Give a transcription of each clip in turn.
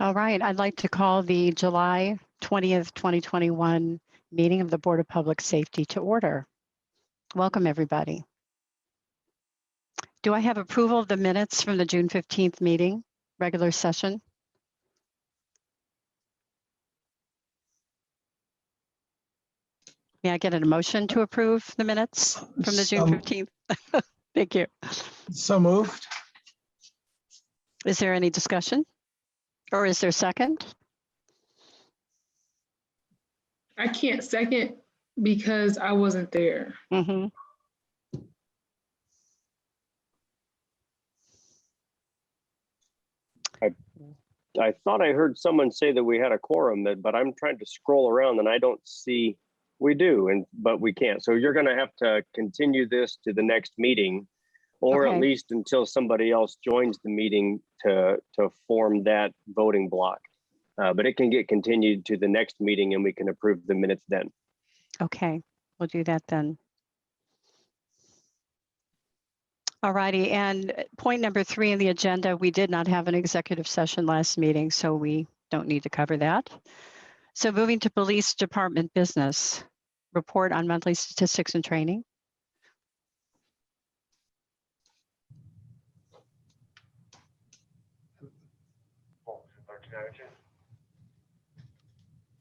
All right, I'd like to call the July 20th, 2021 meeting of the Board of Public Safety to order. Welcome, everybody. Do I have approval of the minutes from the June 15th meeting, regular session? May I get a motion to approve the minutes from the June 15th? Thank you. So moved. Is there any discussion? Or is there a second? I can't second because I wasn't there. Mm-hmm. I thought I heard someone say that we had a quorum, but I'm trying to scroll around and I don't see. We do, but we can't. So you're going to have to continue this to the next meeting, or Okay. at least until somebody else joins the meeting to form that voting block. But it can get continued to the next meeting and we can approve the minutes then. Okay, we'll do that then. All righty, and point number 3 in the agenda, we did not have an executive session last meeting, so we don't need to cover that. So moving to police department business, report on monthly statistics and training.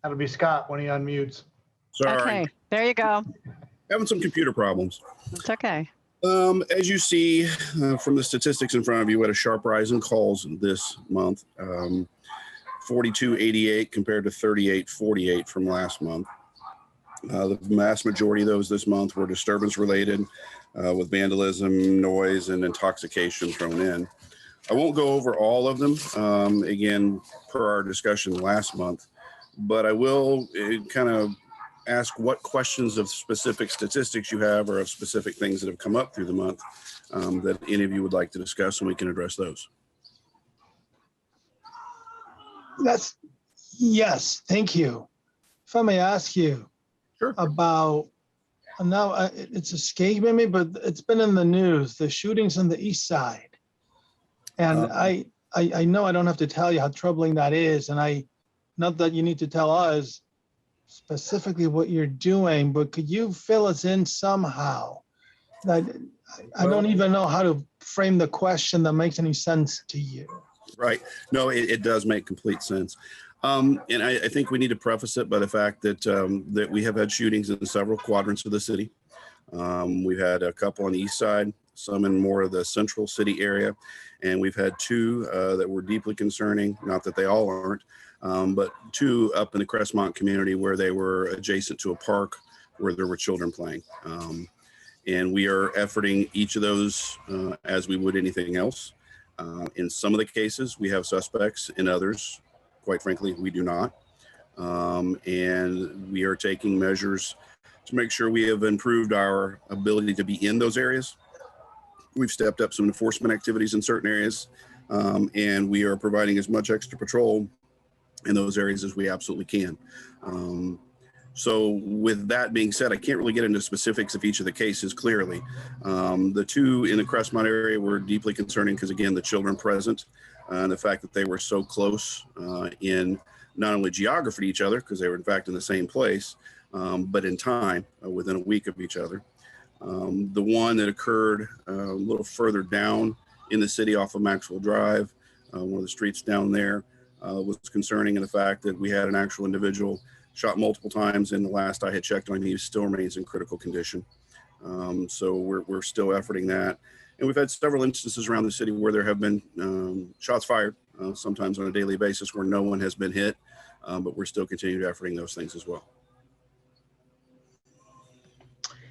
That'll be Scott when he unmutes. Sorry, Okay, there you go. having some computer problems. It's okay. As you see from the statistics in front of you, we had a sharp rise in calls this month, 4288 compared to 3848 from last month. The vast majority of those this month were disturbance related with vandalism, noise, and intoxication thrown in. I won't go over all of them, again, per our discussion last month, but I will kind of ask what questions of specific statistics you have or of specific things that have come up through the month that any of you would like to discuss, and we can address those. Yes, thank you. If I may ask you Sure. about, now it's escaping me, but it's been in the news, the shootings on the east side. And I know I don't have to tell you how troubling that is. And not that you need to tell us specifically what you're doing, but could you fill us in somehow? I don't even know how to frame the question that makes any sense to you. Right. No, it does make complete sense. And I think we need to preface it by the fact that that we have had shootings in several quadrants of the city. We've had a couple on the east side, some in more of the central city area, and we've had 2 that were deeply concerning, not that they all aren't, but 2 up in the Crestmont community where they were adjacent to a park where there were children playing. And we are efforting each of those as we would anything else. In some of the cases, we have suspects. In others, quite frankly, we do not. And we are taking measures to make sure we have improved our ability to be in those areas. We've stepped up some enforcement activities in certain areas, and we are providing as much extra patrol in those areas as we absolutely can. So with that being said, I can't really get into specifics of each of the cases clearly. The 2 in the Crestmont area were deeply concerning because, again, the children present and the fact that they were so close in not only geography to each other, because they were in fact in the same place, but in time, within a week of each other. The one that occurred a little further down in the city off of Maxwell Drive, one of the streets down there, was concerning in the fact that we had an actual individual shot multiple times, and the last I had checked on, he still remains in critical condition. So we're still efforting that. And we've had several instances around the city where there have been shots fired, sometimes on a daily basis where no one has been hit, but we're still continuing to efforting those things as well.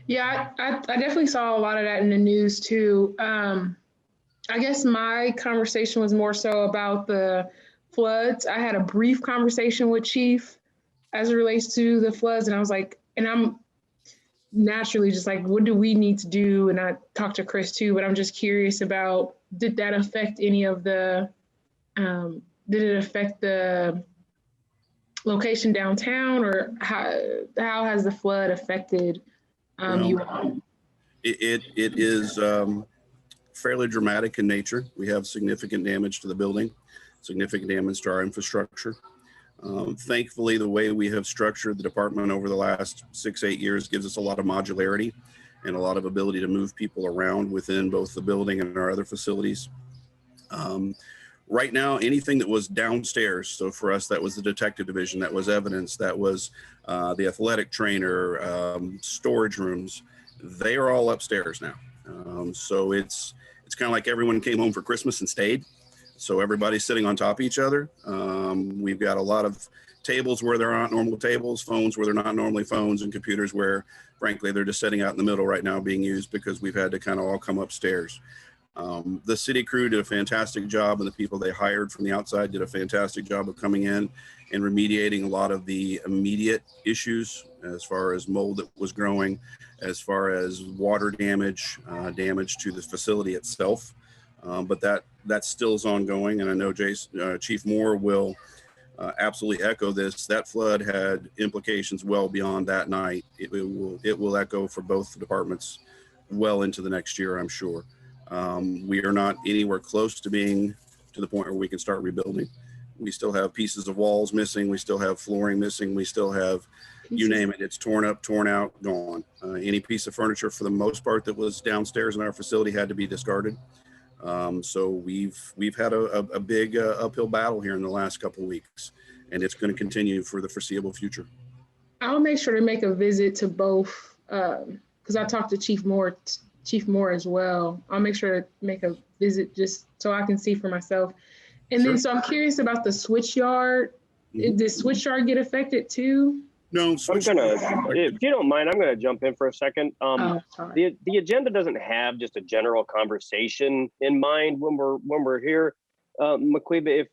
Yeah, I definitely saw a lot of that in the news too. I guess my conversation was more so about the floods. I had a brief conversation with Chief as it relates to the floods, and I was like, and I'm naturally just like, what do we need to do? And I talked to Chris too, but I'm just curious about, did that affect any of the, did it affect the location downtown, or how has the flood affected you all? It is fairly dramatic in nature. We have significant damage to the building, significant damage to our infrastructure. Thankfully, the way we have structured the department over the last 6-8 years gives us a lot of modularity and a lot of ability to move people around within both the building and our other facilities. Right now, anything that was downstairs, so for us, that was the detective division, that was evidence, that was the athletic trainer, storage rooms, they are all upstairs now. So it's kind of like everyone came home for Christmas and stayed. So everybody's sitting on top of each other. We've got a lot of tables where there aren't normal tables, phones where they're not normally phones, and computers where, frankly, they're just sitting out in the middle right now being used because we've had to kind of all come upstairs. The city crew did a fantastic job, and the people they hired from the outside did a fantastic job of coming in and remediating a lot of the immediate issues as far as mold that was growing, as far as water damage, damage to the facility itself. But that still is ongoing, and I know Chief Moore will absolutely echo this. That flood had implications well beyond that night. It will echo for both departments well into the next year, I'm sure. We are not anywhere close to being to the point where we can start rebuilding. We still have pieces of walls missing. We still have flooring missing. We still have, you name it, it's torn up, torn out, gone. Any piece of furniture for the most part that was downstairs in our facility had to be discarded. So we've had a big uphill battle here in the last couple of weeks, and it's going to continue for the foreseeable future. I'll make sure to make a visit to both, because I talked to Chief Moore as well. I'll make sure to make a visit just so I can see for myself. And Sure. then, so I'm curious about the switch yard. Mhm. Did switch yard get affected too? No, If you don't mind, I'm gonna jump in for a second. Sorry. The agenda doesn't have just a general conversation in mind when we're here. McQueen,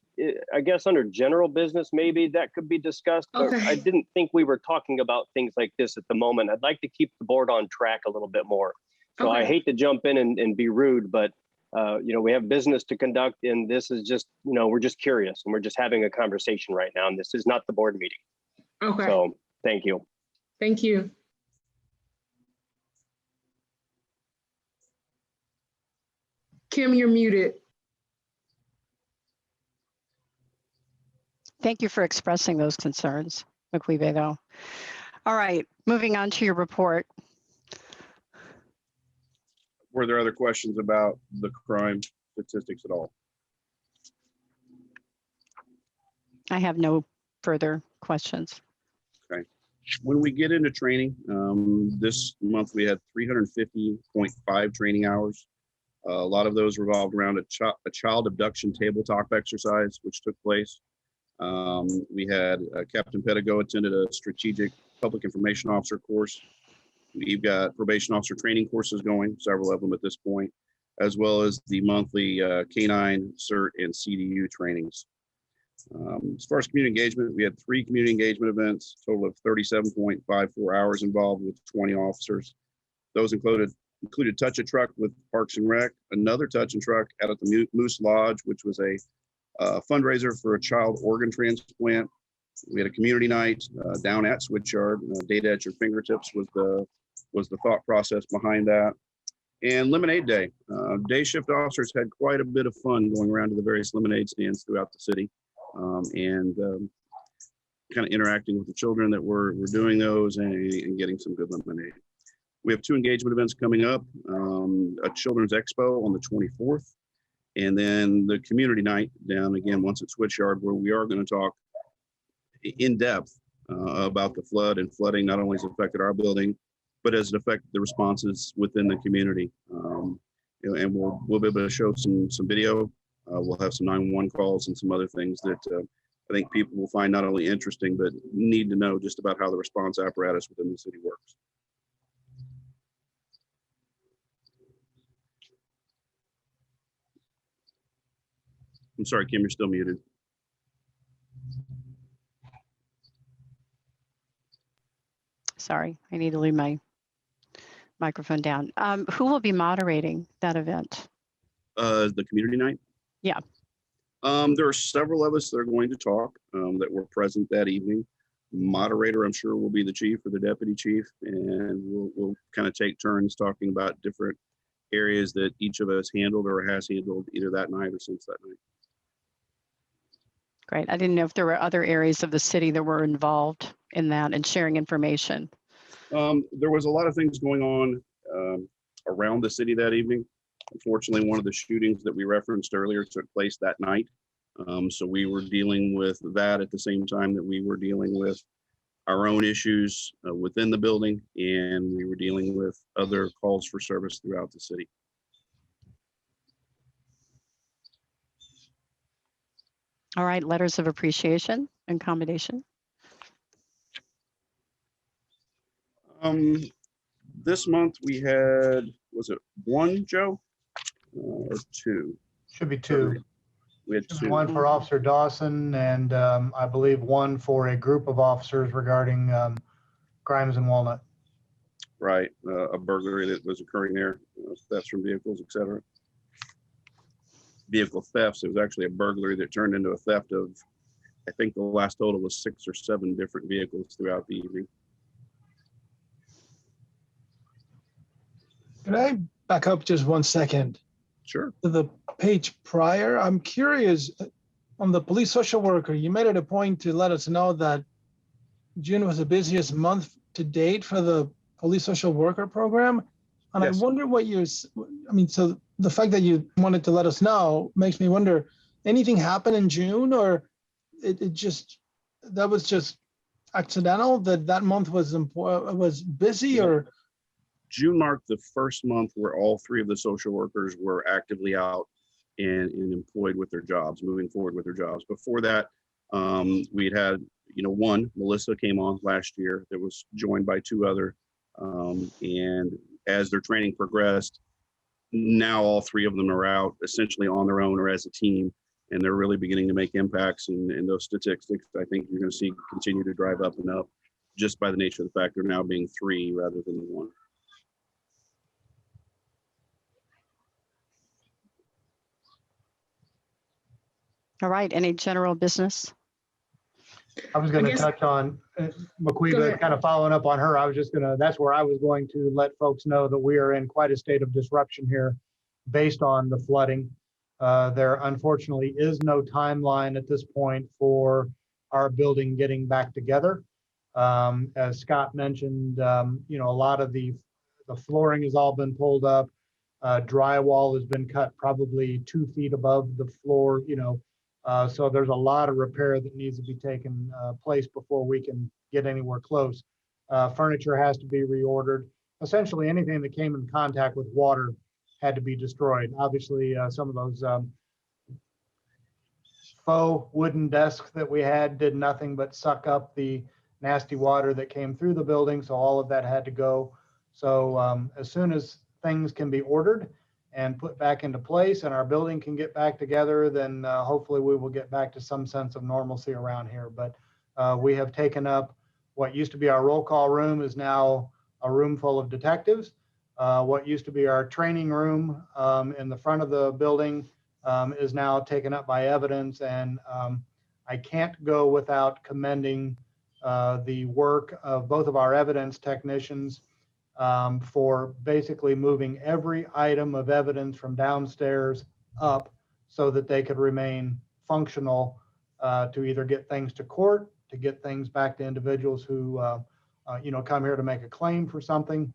I guess under general business, maybe that could be discussed, but Okay. I didn't think we were talking about things like this at the moment. I'd like to keep the board on track a little bit more. So I Okay. hate to jump in and be rude, but we have business to conduct, and this is just, we're just curious, and we're just having a conversation right now, and this is not the board meeting. Okay. So thank you. Thank you. Kim, you're muted. Thank you for expressing those concerns, McQueen, though. All right, moving on to your report. Were there other questions about the crime statistics at all? I have no further questions. When we get into training, this month we had 350.5 training hours. A lot of those revolved around a child abduction table talk exercise, which took place. We had Captain Pedigo attended a strategic public information officer course. We've got probation officer training courses going, several of them at this point, as well as the monthly K9 CERT and CDU trainings. As far as community engagement, we had 3 community engagement events, total of 37.54 hours involved with 20 officers. Those included Touch a Truck with Parks and Rec, another Touch and Truck out at the Moose Lodge, which was a fundraiser for a child organ transplant. We had a community night down at Switchyard. Data at your fingertips was the thought process behind that. And Lemonade Day. Day shift officers had quite a bit of fun going around to the various lemonade stands throughout the city, and kind of interacting with the children that were doing those and getting some good lemonade. We have 2 engagement events coming up, a children's expo on the 24th, and then the community night down again once at Switchyard, where we are going to talk in depth about the flood and flooding not only has affected our building, but has it affected the responses within the community. And we'll be able to show some video. We'll have some 911 calls and some other things that I think people will find not only interesting, but need to know just about how the response apparatus within the city works. I'm sorry, Kim, you're still muted. Sorry, I need to leave my microphone down. Who will be moderating that event? The community night? Yeah. There are several of us that are going to talk that were present that evening. Moderator, I'm sure, will be the chief or the deputy chief, and we'll kind of take turns talking about different areas that each of us handled or has handled either that night or since that night. Great. I didn't know if there were other areas of the city that were involved in that and sharing information. There was a lot of things going on around the city that evening. Unfortunately, one of the shootings that we referenced earlier took place that night. So we were dealing with that at the same time that we were dealing with our own issues within the building, and we were dealing with other calls for service throughout the city. All right, letters of appreciation and commendation. This month we had, was it one, Joe? Or two? Should be two. We had Should be two. one for Officer Dawson and I believe one for a group of officers regarding crimes in Walnut. Right, a burglary that was occurring there, thefts from vehicles, et cetera. Vehicle thefts, it was actually a burglary that turned into a theft of, I think the last total was 6 or 7 different vehicles throughout the evening. Can I back up just 1 second Sure. to the page prior? I'm curious on the police social worker. You made it a point to let us know that June was the busiest month to date for the police social worker program. And Yes. I wonder what so the fact that you wanted to let us know makes me wonder, anything happened in June, or that was just accidental that month was busy, or? June marked the first month where all 3 of the social workers were actively out and employed with their jobs, moving forward with their jobs. Before that, we'd had, one, Melissa came on last year that was joined by 2 other. And as their training progressed, now all 3 of them are out essentially on their own or as a team, and they're really beginning to make impacts. And those statistics, I think you're going to see continue to drive up and up just by the nature of the fact they're now being 3 rather than 1. All right, any general business? I was going I to guess- touch on Go McQueen, ahead. kind of following up on her. That's where I was going to let folks know that we are in quite a state of disruption here based on the flooding. There unfortunately is no timeline at this point for our building getting back together. As Scott mentioned, a lot of the flooring has all been pulled up. Drywall has been cut probably 2 feet above the floor, so there's a lot of repair that needs to be taken place before we can get anywhere close. Furniture has to be reordered. Essentially anything that came in contact with water had to be destroyed. Obviously, some of those faux wooden desks that we had did nothing but suck up the nasty water that came through the building, so all of that had to go. So as soon as things can be ordered and put back into place and our building can get back together, then hopefully we will get back to some sense of normalcy around here. But we have taken up what used to be our roll call room is now a room full of detectives. What used to be our training room in the front of the building is now taken up by evidence. And I can't go without commending the work of both of our evidence technicians for basically moving every item of evidence from downstairs up so that they could remain functional to either get things to court, to get things back to individuals who come here to make a claim for something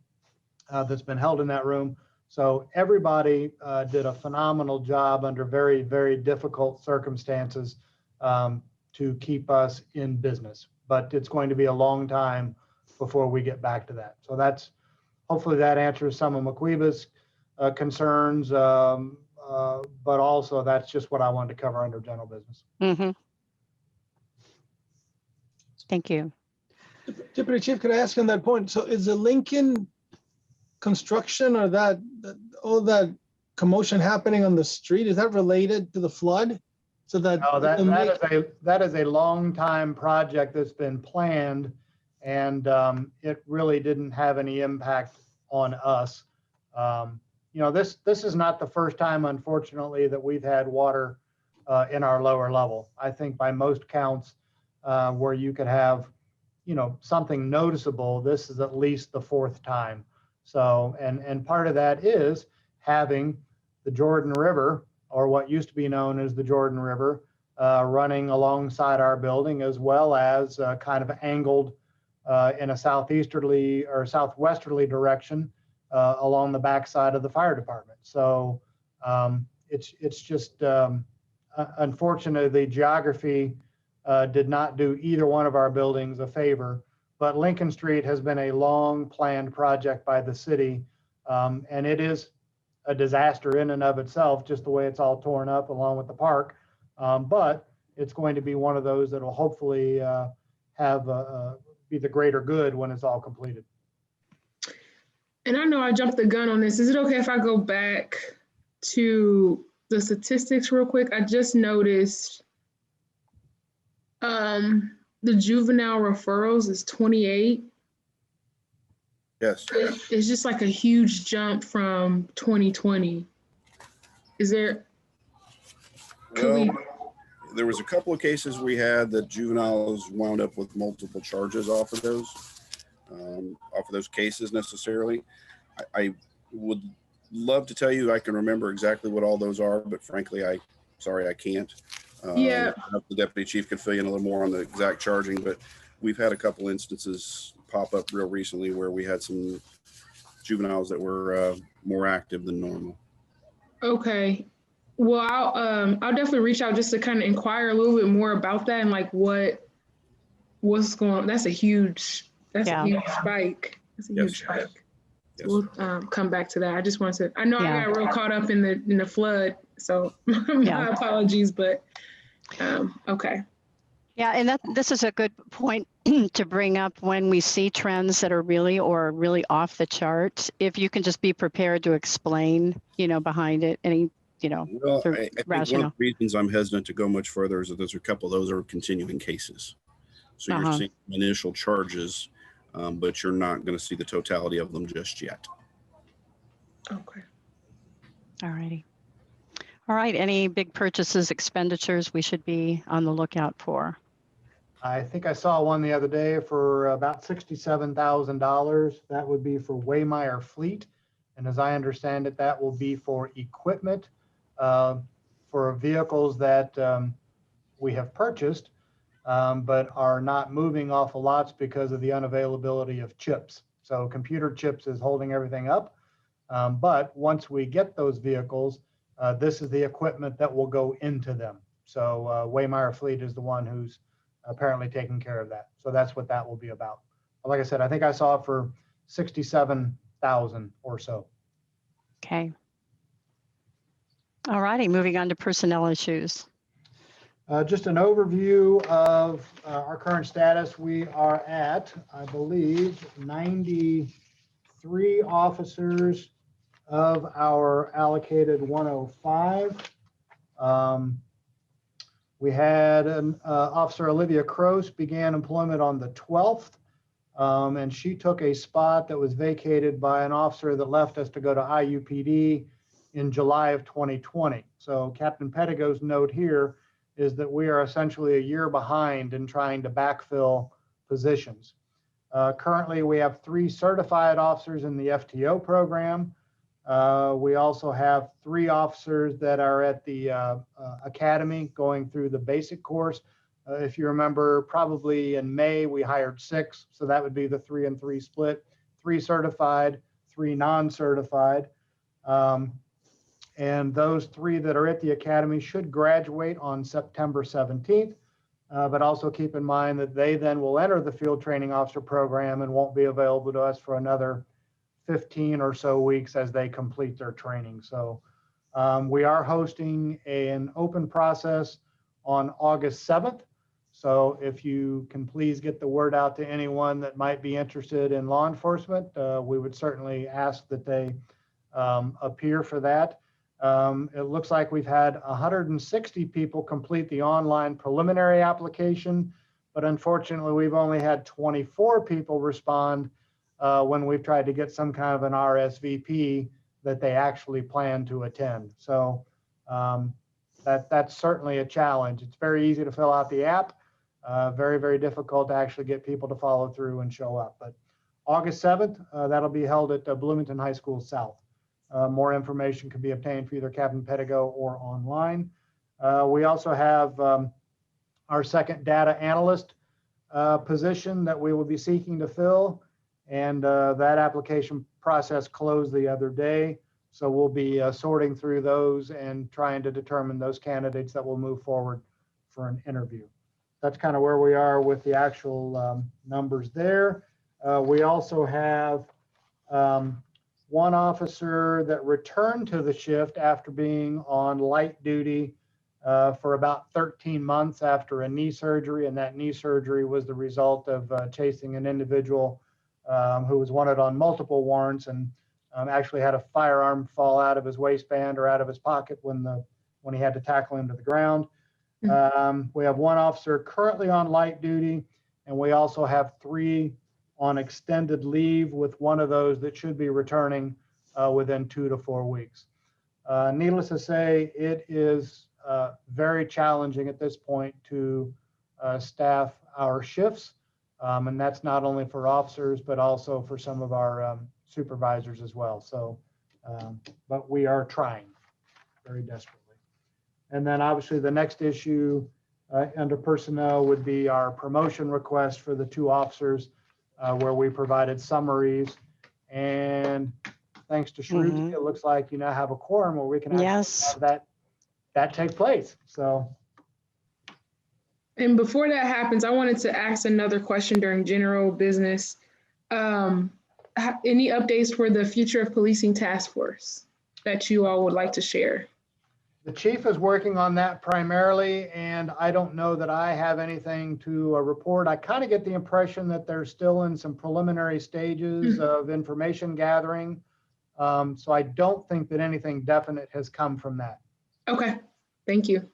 that's been held in that room. So everybody did a phenomenal job under very, very difficult circumstances to keep us in business. But it's going to be a long time before we get back to that. So hopefully that answers some of McQueeba's concerns, but also that's just what I wanted to cover under general business. Mm-hmm. Thank you. Deputy Chief, could I ask on that point? So is the Lincoln construction or all that commotion happening on the street, is that related to the flood? So that No, that is a long time project that's been planned, and it really didn't have any impact on us. This is not the first time, unfortunately, that we've had water in our lower level. I think by most counts, where you could have, something noticeable, this is at least the 4th time. So, and part of that is having the Jordan River, or what used to be known as the Jordan River, running alongside our building, as well as kind of angled in a southeasterly or southwesterly direction along the backside of the fire department. So it's just unfortunately the geography did not do either one of our buildings a favor. But Lincoln Street has been a long planned project by the city, and it is a disaster in and of itself, just the way it's all torn up along with the park. But it's going to be one of those that will hopefully be the greater good when it's all completed. And I know I jumped the gun on this. Is it okay if I go back to the statistics real quick? I just noticed the juvenile referrals is 28. Yes. It's just like a huge jump from 2020. Is there? Well, there was a couple of cases we had that juveniles wound up with multiple charges off of those cases necessarily. I would love to tell you I can remember exactly what all those are, but frankly, sorry, I can't. Yeah. The deputy chief could fill you in a little more on the exact charging, but we've had a couple instances pop up real recently where we had some juveniles that were more active than normal. Okay. Well, I'll definitely reach out just to kind of inquire a little bit more about that and like what's going on. That's a huge spike. That's a huge spike. Yes. We'll come back to that. I just wanted to, I know I got real caught up in the flood, so my apologies, but okay. Yeah, and this is a good point to bring up when we see trends that are really off the chart. If you can just be prepared to explain, behind it, any, well, I think one of the reasons I'm hesitant to go much further is that there's a couple of those are continuing cases. So you're seeing initial charges, but you're not going to see the totality of them just yet. Okay. All righty. All right. Any big purchases, expenditures we should be on the lookout for? I think I saw one the other day for about $67,000. That would be for Waymire Fleet. And as I understand it, that will be for equipment for vehicles that we have purchased, but are not moving off of lots because of the unavailability of chips. So computer chips is holding everything up. But once we get those vehicles, this is the equipment that will go into them. So Waymire Fleet is the one who's apparently taking care of that. So that's what that will be about. But like I said, I think I saw it for 67,000 or so. Okay. All righty, moving on to personnel issues. Just an overview of our current status. We are at, I believe, 93 officers of our allocated 105. We had an Officer Olivia Croce began employment on the 12th, and she took a spot that was vacated by an officer that left us to go to IUPD in July of 2020. So Captain Pettigo's note here is that we are essentially a year behind in trying to backfill positions. Currently, we have 3 certified officers in the FTO program. We also have 3 officers that are at the academy going through the basic course. If you remember, probably in May, we hired 6. So that would be the 3 and 3 split, 3 certified, 3 non-certified. And those 3 that are at the academy should graduate on September 17th. But also keep in mind that they then will enter the field training officer program and won't be available to us for another 15 or so weeks as they complete their training. So we are hosting an open process on August 7th. So if you can please get the word out to anyone that might be interested in law enforcement, we would certainly ask that they appear for that. It looks like we've had 160 people complete the online preliminary application, but unfortunately we've only had 24 people respond when we've tried to get some kind of an RSVP that they actually plan to attend. So that's certainly a challenge. It's very easy to fill out the app, very, very difficult to actually get people to follow through and show up. But August 7th, that'll be held at Bloomington High School South. More information can be obtained for either Captain Pettigo or online. We also have our second data analyst position that we will be seeking to fill. And that application process closed the other day. So we'll be sorting through those and trying to determine those candidates that will move forward for an interview. That's kind of where we are with the actual numbers there. We also have one officer that returned to the shift after being on light duty for about 13 months after a knee surgery. And that knee surgery was the result of chasing an individual who was wanted on multiple warrants and actually had a firearm fall out of his waistband or out of his pocket when he had to tackle him to the ground. We have one officer currently on light duty, and we also have 3 on extended leave, with one of those that should be returning within 2 to 4 weeks. Needless to say, it is very challenging at this point to staff our shifts. And that's not only for officers, but also for some of our supervisors as well. So, but we are trying very desperately. And then obviously the next issue under personnel would be our promotion request for the 2 officers where we provided summaries. And thanks to Shrewsbury, it looks like you now have a quorum where we can actually have that take place. So. And before that happens, I wanted to ask another question during general business. Any updates for the Future of Policing Task Force that you all would like to share? The chief is working on that primarily, and I don't know that I have anything to report. I kind of get the impression that they're still in some preliminary stages of information gathering. So I don't think that anything definite has come from that. Okay, thank you.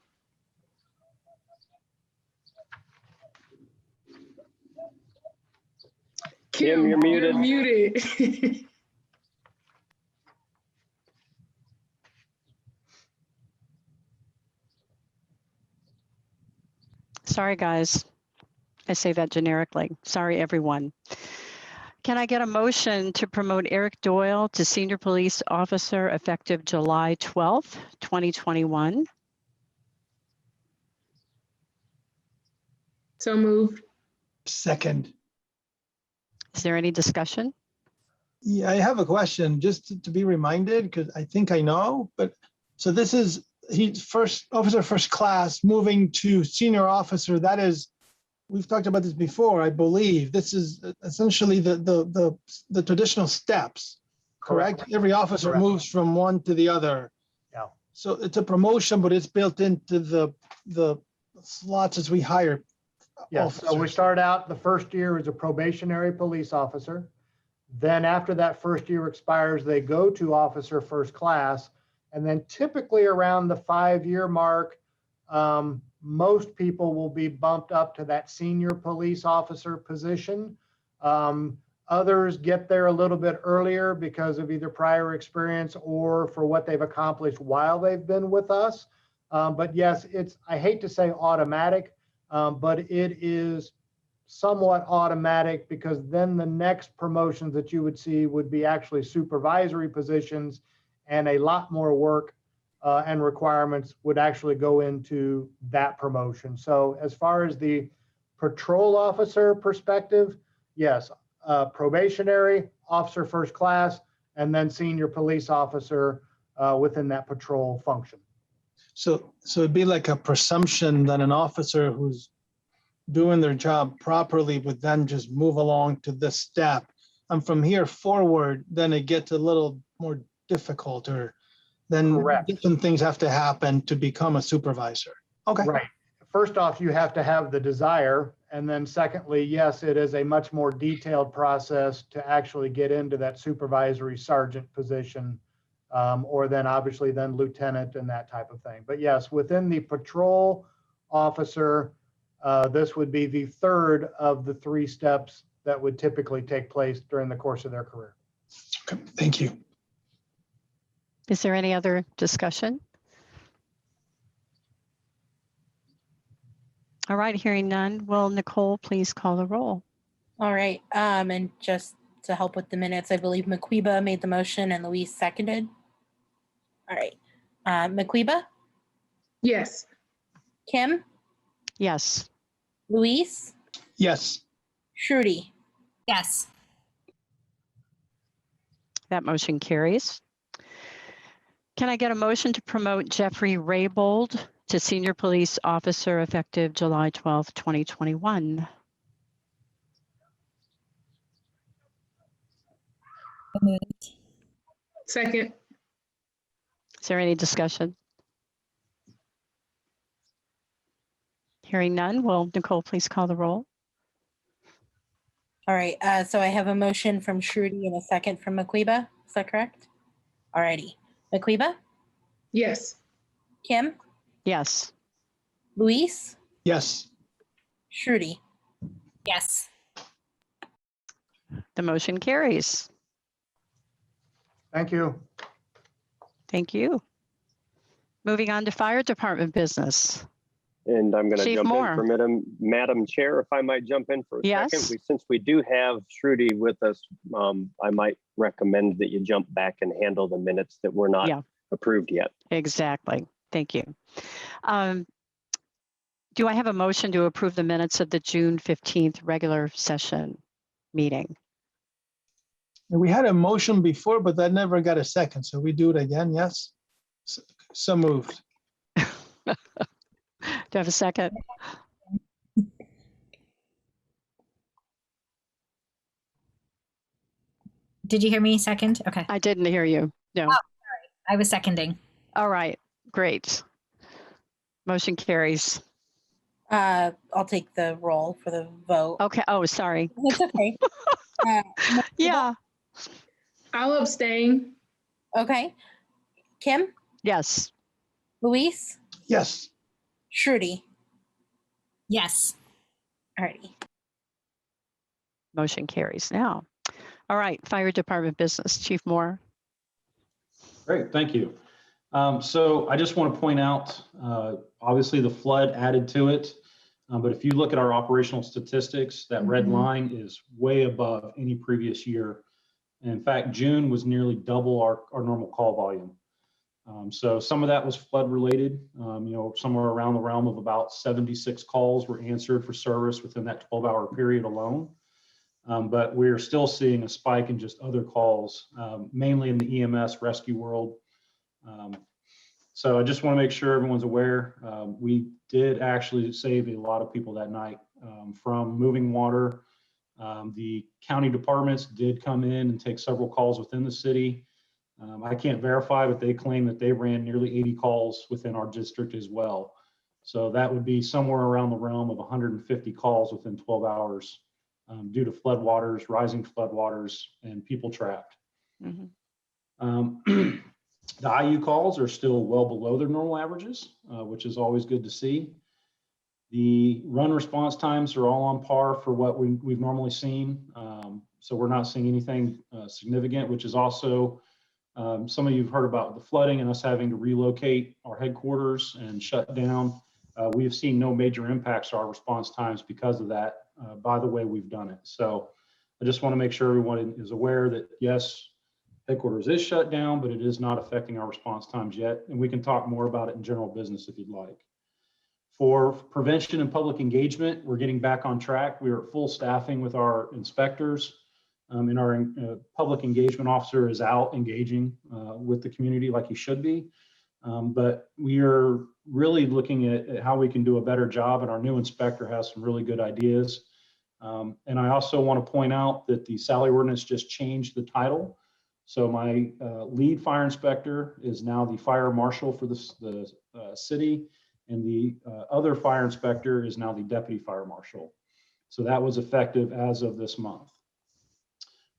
Kim, you're muted. You're muted. Sorry, guys. I say that generically. Sorry, everyone. Can I get a motion to promote Eric Doyle to Senior Police Officer effective July 12th, 2021? So moved. Second. Is there any discussion? Yeah, I have a question just to be reminded, because I think I know, but so this is, he's first class moving to senior officer. That is, we've talked about this before, I believe. This is essentially the traditional steps, correct? Every officer moves from one to the other. Yeah. So it's a promotion, but it's built into the slots as we hire. Yeah, so we start out, the first year as a probationary police officer. Then after that first year expires, they go to officer first class. And then typically around the 5-year mark, most people will be bumped up to that senior police officer position. Others get there a little bit earlier because of either prior experience or for what they've accomplished while they've been with us. But yes, I hate to say automatic, but it is somewhat automatic, because then the next promotions that you would see would be actually supervisory positions, and a lot more work and requirements would actually go into that promotion. So as far as the patrol officer perspective, yes, probationary, officer first class, and then senior police officer within that patrol function. So it'd be like a presumption that an officer who's doing their job properly would then just move along to this step. And from here forward, then it gets a little more difficult, or then Correct. different things have to happen to become a supervisor. Okay. Right. First off, you have to have the desire. And then secondly, yes, it is a much more detailed process to actually get into that supervisory sergeant position, or then obviously then lieutenant and that type of thing. But yes, within the patrol officer, this would be the third of the 3 steps that would typically take place during the course of their career. Okay. Thank you. Is there any other discussion? All right, hearing none. Will Nicole please call the roll? All right. And just to help with the minutes, I believe Maquiba made the motion and Louise seconded. All right. Maquiba, Yes. Kim, Yes. Luis, Yes. Trudy. Yes. That motion carries. Can I get a motion to promote Jeffrey Raybold to Senior Police Officer effective July 12th, 2021? So moved. Second. Is there any discussion? Hearing none, will Nicole please call the roll? All right, so I have a motion from Trudy and a second from Maquiba. Is that correct? All righty. Maquiba, Yes. Kim, Yes. Luis, Yes. Trudy. Yes. The motion carries. Thank you. Thank you. Moving on to fire department business. And I'm going to Chief jump Moore. in for Madam Chair, if I might jump in for a Yes. second. Since we do have Trudy with us, I might recommend that you jump back and handle the minutes that were not Yeah. approved yet. Exactly. Thank you. Do I have a motion to approve the minutes of the June 15th regular session meeting? We had a motion before, but that never got a second. So we do it again. Yes. So moved. Do I have a second? Did you hear me second? Okay. I didn't hear you. No. I was seconding. All right. Great. Motion carries. I'll take the roll for the vote. Okay. Oh, sorry. It's okay. Maquiba, Yeah. I'll abstain. Okay. Kim, Yes. Luis, Yes. Trudy. Yes. All righty. Motion carries now. All right. Fire department business. Chief Moore. Great, thank you. So I just want to point out, obviously the flood added to it, but if you look at our operational statistics, that red line is way above any previous year. And in fact, June was nearly double our normal call volume. So some of that was flood related, somewhere around the realm of about 76 calls were answered for service within that 12-hour period alone. But we're still seeing a spike in just other calls, mainly in the EMS rescue world. So I just want to make sure everyone's aware. We did actually save a lot of people that night from moving water. The county departments did come in and take several calls within the city. I can't verify, but they claim that they ran nearly 80 calls within our district as well. So that would be somewhere around the realm of 150 calls within 12 hours. Due to floodwaters, rising floodwaters, and people trapped. The IU calls are still well below their normal averages, which is always good to see. The run response times are all on par for what we've normally seen. So we're not seeing anything significant, which is also, some of you have heard about the flooding and us having to relocate our headquarters and shut down. We have seen no major impacts to our response times because of that, by the way we've done it. So I just want to make sure everyone is aware that yes, headquarters is shut down, but it is not affecting our response times yet. And we can talk more about it in general business if you'd like. For prevention and public engagement, we're getting back on track. We are at full staffing with our inspectors, and our public engagement officer is out engaging with the community like he should be. But we are really looking at how we can do a better job, and our new inspector has some really good ideas. And I also want to point out that the salary ordinance just changed the title. So my lead fire inspector is now the fire marshal for the city, and the other fire inspector is now the deputy fire marshal. So that was effective as of this month.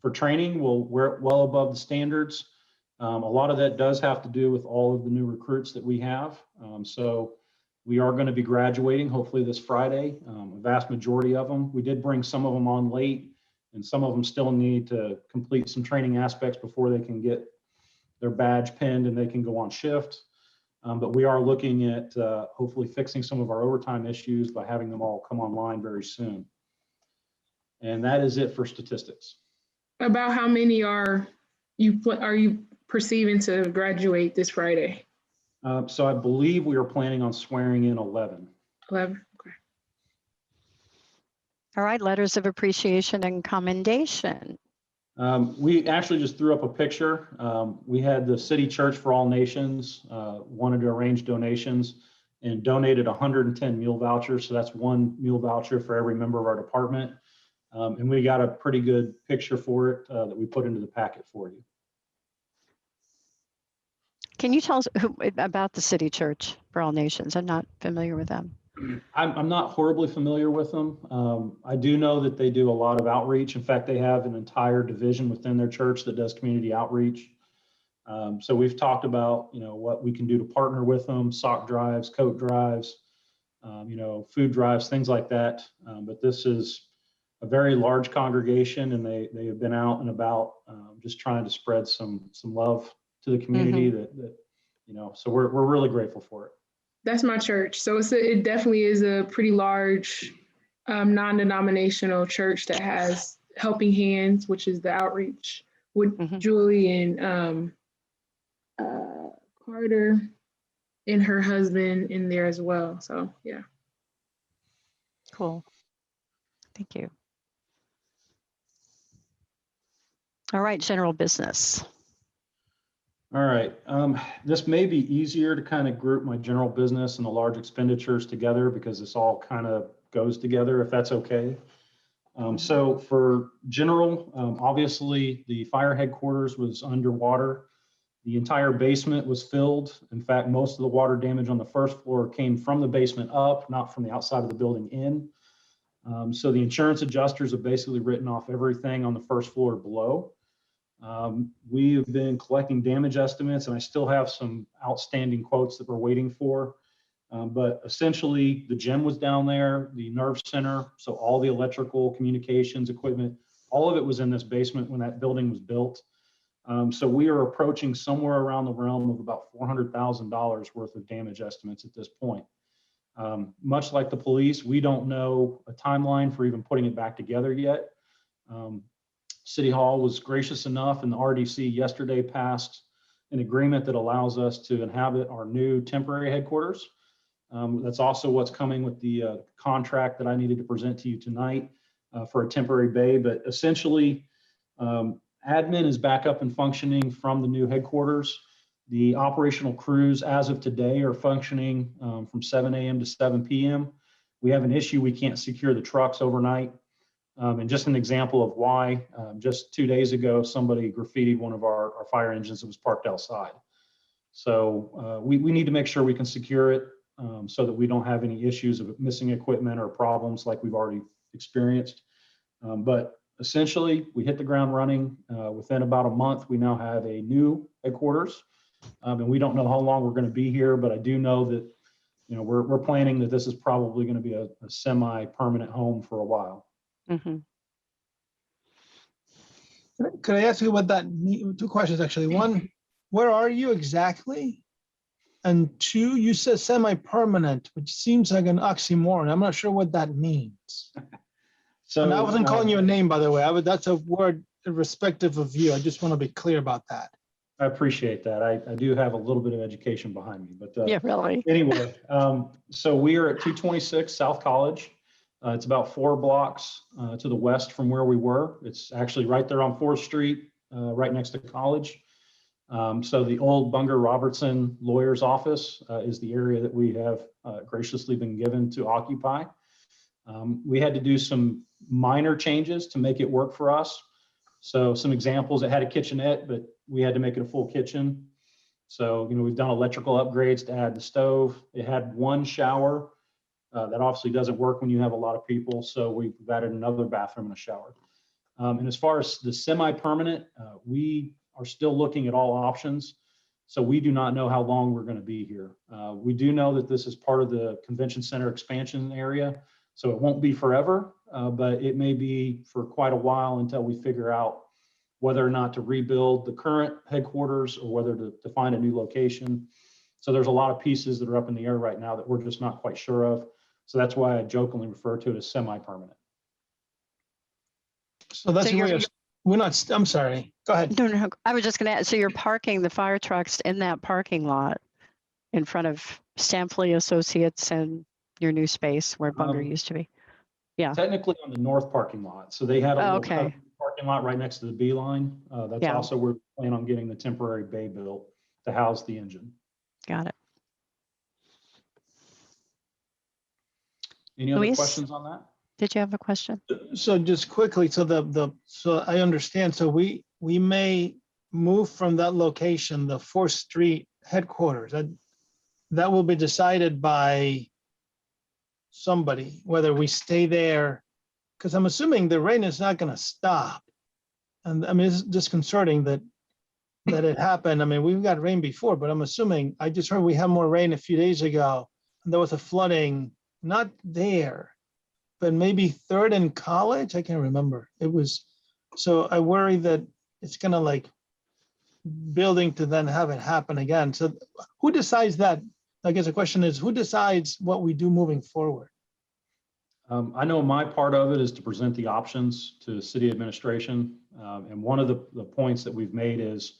For training, we're well above the standards. A lot of that does have to do with all of the new recruits that we have. So we are going to be graduating hopefully this Friday, a vast majority of them. We did bring some of them on late, and some of them still need to complete some training aspects before they can get their badge pinned and they can go on shift. But we are looking at hopefully fixing some of our overtime issues by having them all come online very soon. And that is it for statistics. About how many are you perceiving to graduate this Friday? So I believe we are planning on swearing in 11. 11. Okay. All right, letters of appreciation and commendation. We actually just threw up a picture. We had the City Church for All Nations wanted to arrange donations and donated 110 meal vouchers. So that's one meal voucher for every member of our department. And we got a pretty good picture for it that we put into the packet for you. Can you tell us about the City Church for All Nations? I'm not familiar with them. I'm not horribly familiar with them. I do know that they do a lot of outreach. In fact, they have an entire division within their church that does community outreach. So we've talked about, what we can do to partner with them, sock drives, coat drives, food drives, things like that. But this is a very large congregation, and they have been out and about just trying to spread some love to the community so we're really grateful for it. That's my church. So it definitely is a pretty large non-denominational church that has Helping Hands, which is the outreach with Julie and Carter and her husband in there as well. So, yeah. Cool. Thank you. All right, general business. All right. This may be easier to kind of group my general business and the large expenditures together because this all kind of goes together, if that's okay. So for general, obviously the fire headquarters was underwater. The entire basement was filled. In fact, most of the water damage on the first floor came from the basement up, not from the outside of the building in. So the insurance adjusters have basically written off everything on the first floor below. We have been collecting damage estimates, and I still have some outstanding quotes that we're waiting for. But essentially, the gym was down there, the nerve center, so all the electrical communications equipment, all of it was in this basement when that building was built. So we are approaching somewhere around the realm of about $400,000 worth of damage estimates at this point. Much like the police, we don't know a timeline for even putting it back together yet. City Hall was gracious enough, and the RDC yesterday passed an agreement that allows us to inhabit our new temporary headquarters. That's also what's coming with the contract that I needed to present to you tonight for a temporary bay. But essentially, admin is back up and functioning from the new headquarters. The operational crews as of today are functioning from 7 a.m. to 7 p.m. We have an issue. We can't secure the trucks overnight. And just an example of why, just 2 days ago, somebody graffitied one of our fire engines that was parked outside. So we need to make sure we can secure it so that we don't have any issues of missing equipment or problems like we've already experienced. But essentially, we hit the ground running. Within about a month, we now have a new headquarters. And we don't know how long we're going to be here, but I do know that we're planning that this is probably going to be a semi-permanent home for a while. Mm-hmm. Could I ask you what that means? Two questions, actually. One, where are you exactly? And two, you said semi-permanent, which seems like an oxymoron. I'm not sure what that means. So And I wasn't calling you a name, by the way. That's a word irrespective of you. I just want to be clear about that. I appreciate that. I do have a little bit of education behind me, but Yeah, really. Anyway, so we are at 226 South College. It's about 4 blocks to the west from where we were. It's actually right there on 4th Street, right next to college. So the old Bunger Robertson lawyer's office is the area that we have graciously been given to occupy. We had to do some minor changes to make it work for us. So some examples, it had a kitchenette, but we had to make it a full kitchen. So, we've done electrical upgrades to add the stove. It had one shower. That obviously doesn't work when you have a lot of people. So we've added another bathroom and a shower. And as far as the semi-permanent, we are still looking at all options. So we do not know how long we're going to be here. We do know that this is part of the convention center expansion area. So it won't be forever, but it may be for quite a while until we figure out whether or not to rebuild the current headquarters or whether to find a new location. So there's a lot of pieces that are up in the air right now that we're just not quite sure of. So that's why I jokingly refer to it as semi-permanent. So that's we're not, I'm sorry, go ahead. No, I was just going to add, so you're parking the fire trucks in that parking lot in front of Stampley Associates and your new space where Bunger Um, used to be? Yeah. Technically on the north parking lot. So they had a Oh, little okay. parking lot right next to the B line. That's Yeah. also where we plan on getting the temporary bay built to house the engine. Got it. Any other Luis? questions on that? Did you have a question? So just quickly, so I understand, so we may move from that location, the 4th Street headquarters. That will be decided by somebody, whether we stay there, because I'm assuming the rain is not gonna stop. And I mean, it's disconcerting that it happened. I mean, we've got rain before, but I'm assuming, I just heard we had more rain a few days ago, and there was a flooding, not there, but maybe 3rd and College. I can't remember. It was, so I worry that it's gonna like building to then have it happen again. So who decides that? I guess the question is, who decides what we do moving forward? I know my part of it is to present the options to city administration. And one of the points that we've made is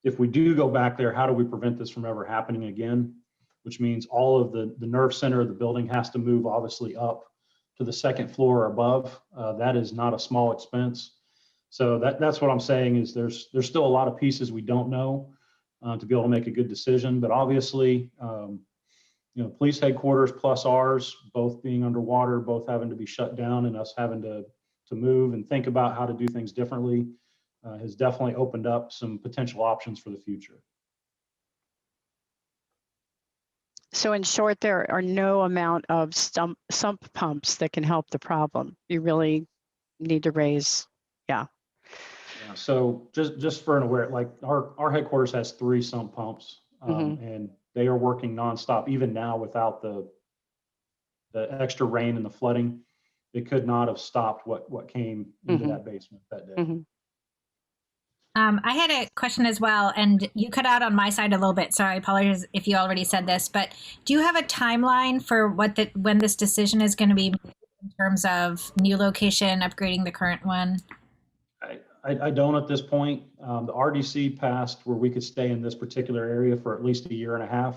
if we do go back there, how do we prevent this from ever happening again? Which means all of the nerve center of the building has to move obviously up to the 2nd floor or above. That is not a small expense. So that's what I'm saying is there's still a lot of pieces we don't know to be able to make a good decision. But obviously, police headquarters plus ours, both being underwater, both having to be shut down and us having to move and think about how to do things differently has definitely opened up some potential options for the future. So in short, there are no amount of sump pumps that can help the problem. You really need to raise, yeah. Yeah, so just for an aware, like our headquarters has 3 sump pumps and they are working nonstop. Even now without the extra rain and the flooding, it could not have stopped what came into that basement that day. I had a question as well, and you cut out on my side a little bit, so I apologize if you already said this, but do you have a timeline for when this decision is going to be made in terms of new location, upgrading the current one? I don't at this point. The RDC passed where we could stay in this particular area for at least 1.5 years.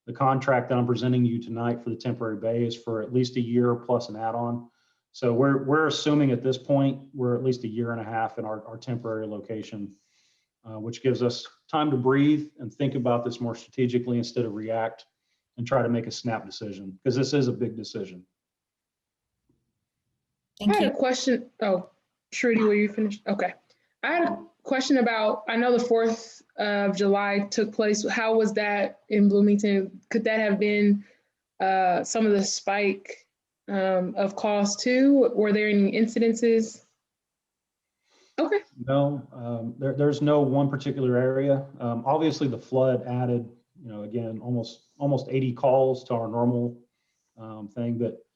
The contract that I'm presenting you tonight for the temporary bay is for at least 1 year plus an add-on. So we're assuming at this point, we're at least 1.5 years in our temporary location, which gives us time to breathe and think about this more strategically instead of react and try to make a snap decision, because this is a big decision. Thank I had you. a question. Oh, Shruti, were you finished? Okay. I had a question about, I know the 4th of July took place. How was that in Bloomington? Could that have been some of the spike of calls too? Were there any incidences? Okay. No, there's no one particular area. Obviously the flood added, again, almost 80 calls to our normal thing, but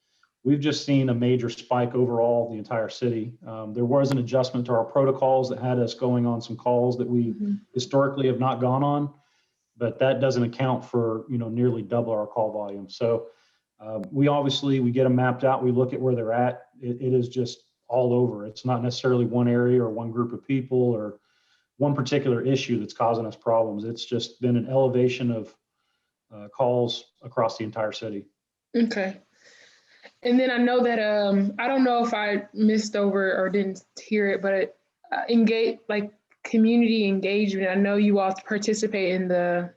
we've just seen a major spike overall the entire city. There was an adjustment to our protocols that had us going on some calls that we historically have not gone on, but that doesn't account for, nearly double our call volume. So we get them mapped out. We look at where they're at. It is just all over. It's not necessarily one area or one group of people or one particular issue that's causing us problems. It's just been an elevation of calls across the entire city. Okay. And then I know that, I don't know if I missed over or didn't hear it, but community engagement. I know you all participate in the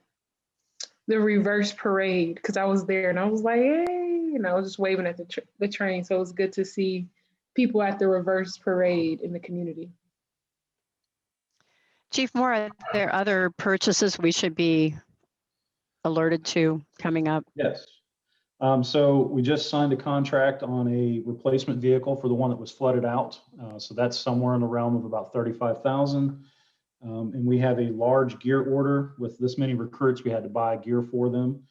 reverse parade, because I was there and I was like, hey, and I was just waving at the train. So it was good to see people at the reverse parade in the community. Chief Moore, are there other purchases we should be alerted to coming up? Yes. So we just signed a contract on a replacement vehicle for the one that was flooded out. So that's somewhere in the realm of about $35,000. And we have a large gear order with this many recruits. We had to buy gear for them.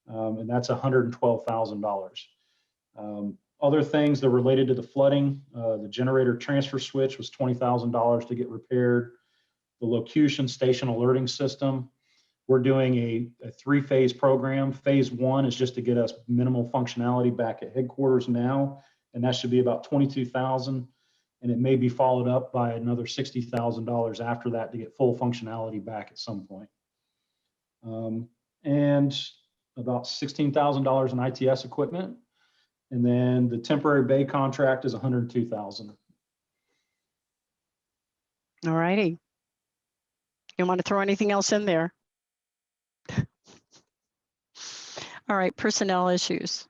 And that's $112,000. Other things that are related to the flooding, the generator transfer switch was $20,000 to get repaired. The locution station alerting system, we're doing a 3-phase program. Phase 1 is just to get us minimal functionality back at headquarters now, and that should be about $22,000. And it may be followed up by another $60,000 after that to get full functionality back at some point. And about $16,000 in ITS equipment. And then the temporary bay contract is 102,000. All righty. You want to throw anything else in there? All right, personnel issues.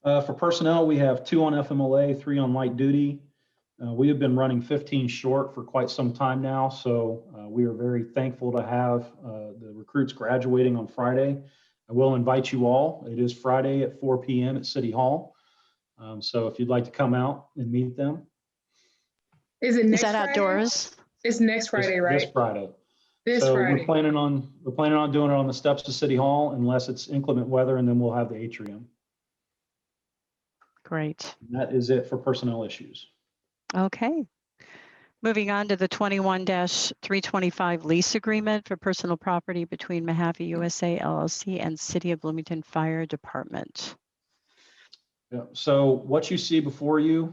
For personnel, we have 2 on FMLA, 3 on light duty. We have been running 15 short for quite some time now, so we are very thankful to have the recruits graduating on Friday. I will invite you all. It is Friday at 4 p.m. at City Hall. So if you'd like to come out and meet them. Is it Is next that Friday? outdoors? It's next Friday, right? This Friday. This So Friday. we're planning on doing it on the steps of City Hall unless it's inclement weather, and then we'll have the atrium. Great. And that is it for personnel issues. Okay. Moving on to the 21-325 lease agreement for personal property between Mahaffey USA LLC and City of Bloomington Fire Department. Yeah. So what you see before you,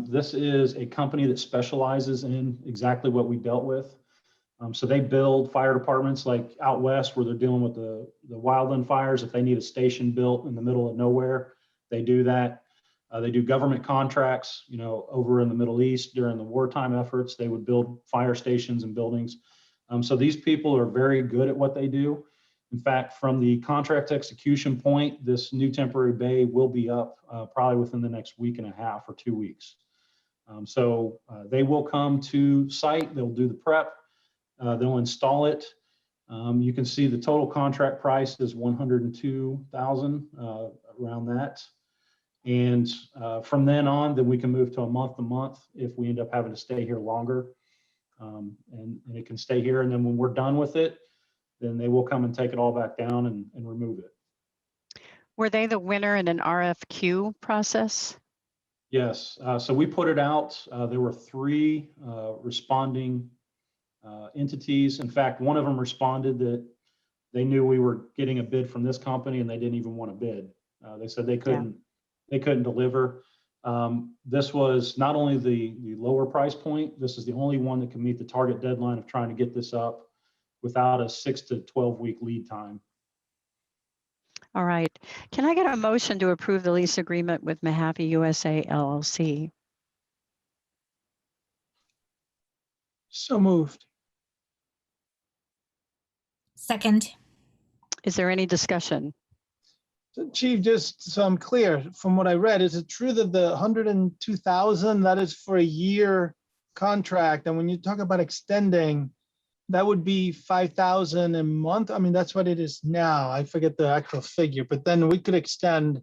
this is a company that specializes in exactly what we dealt with. So they build fire departments like out west where they're dealing with the wildland fires. If they need a station built in the middle of nowhere, they do that. They do government contracts, you know, over in the Middle East during the wartime efforts. They would build fire stations and buildings. So these people are very good at what they do. In fact, from the contract execution point, this new temporary bay will be up probably within the next week and a half or 2 weeks. So they will come to site, they'll do the prep, they'll install it. You can see the total contract price is $102,000, around that. And from then on, then we can move to a month if we end up having to stay here longer. And it can stay here. And then when we're done with it, then they will come and take it all back down and remove it. Were they the winner in an RFQ process? Yes. So we put it out. There were 3 responding entities. In fact, one of them responded that they knew we were getting a bid from this company and they didn't even want to bid. They said they couldn't deliver. This was not only the lower price point, this is the only one that can meet the target deadline of trying to get this up without a 6 to 12 week lead time. All right. Can I get a motion to approve the lease agreement with Mahaffey USA LLC? So moved. Second. Is there any discussion? So Chief, just so I'm clear, from what I read, is it true that the 102,000, that is for a year contract? And when you talk about extending, that would be 5,000 a month? I mean, that's what it is now. I forget the actual figure, but then we could extend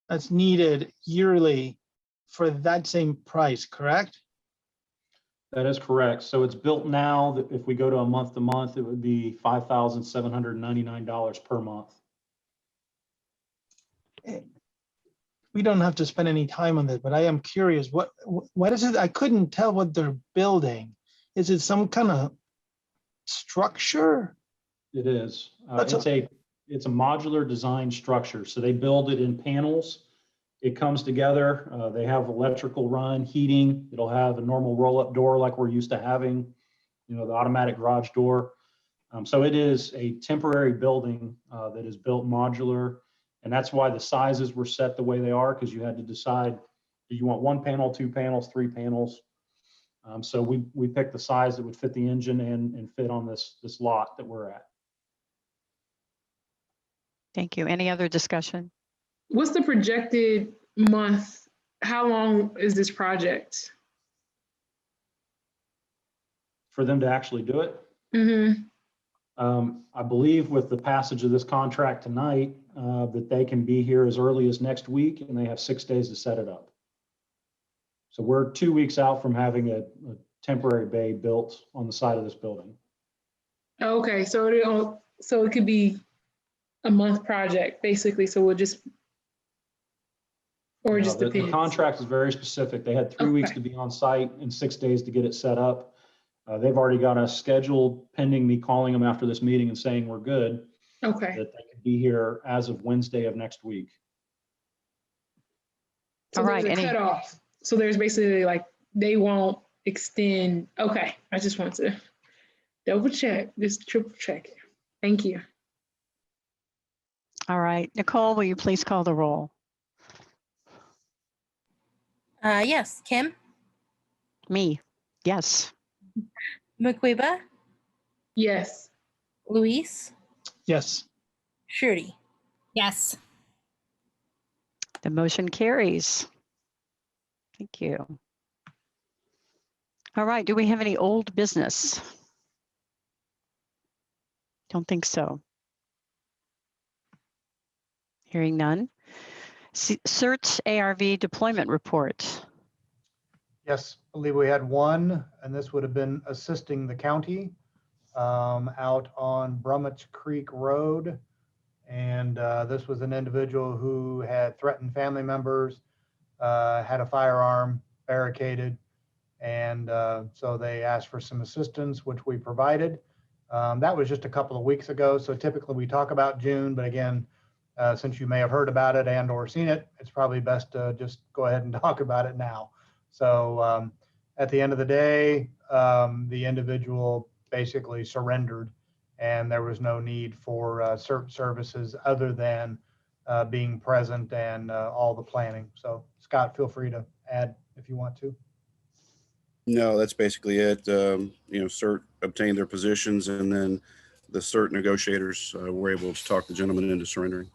as needed yearly for that same price, correct? That is correct. So it's built now that if we go to a month, it would be $5,799 per month. We don't have to spend any time on this, but I am curious, what is it? I couldn't tell what they're building. Is it some kind of structure? It is. That's It's a modular design structure. So they build it in panels. It comes together. They have electrical run, heating. It'll have a normal roll-up door like we're used to having, you know, the automatic garage door. So it is a temporary building that is built modular. And that's why the sizes were set the way they are, because you had to decide, do you want 1 panel, 2 panels, 3 panels? So we picked the size that would fit the engine and fit on this lot that we're at. Thank you. Any other discussion? What's the projected month? How long is this project? For them to actually do it? Mm-hmm. I believe with the passage of this contract tonight, that they can be here as early as next week, and they have 6 days to set it up. So we're 2 weeks out from having a temporary bay built on the side of this building. Okay, so it could be a month project, basically. So we'll just, or it just The depends. contract is very specific. They had 3 weeks Okay. to be on site and 6 days to get it set up. They've already got us scheduled pending me calling them after this meeting and saying we're good, Okay, that they could be here as of Wednesday of next week. so All there's right, a cutoff. So there's basically like, they won't extend. Okay, I just want to double check, just triple check it. Thank you. All right. Nicole, will you please call the roll? Yes. Kim, Me, yes. Maquiba, Yes. Luis, Yes. Shruti. Yes. The motion carries. Thank you. All right, do we have any old business? Don't think so. Hearing none. CERT ARV deployment report. Yes, I believe we had one, and this would have been assisting the county out on Brummett Creek Road. And this was an individual who had threatened family members, had a firearm barricaded. And so they asked for some assistance, which we provided. That was just a couple of weeks ago. So typically we talk about June, but again, since you may have heard about it and or seen it, it's probably best to just go ahead and talk about it now. So at the end of the day, the individual basically surrendered, and there was no need for certain services other than being present and all the planning. So Scott, feel free to add if you want to. No, that's basically it. CERT obtained their positions, and then the CERT negotiators were able to talk the gentleman into surrendering.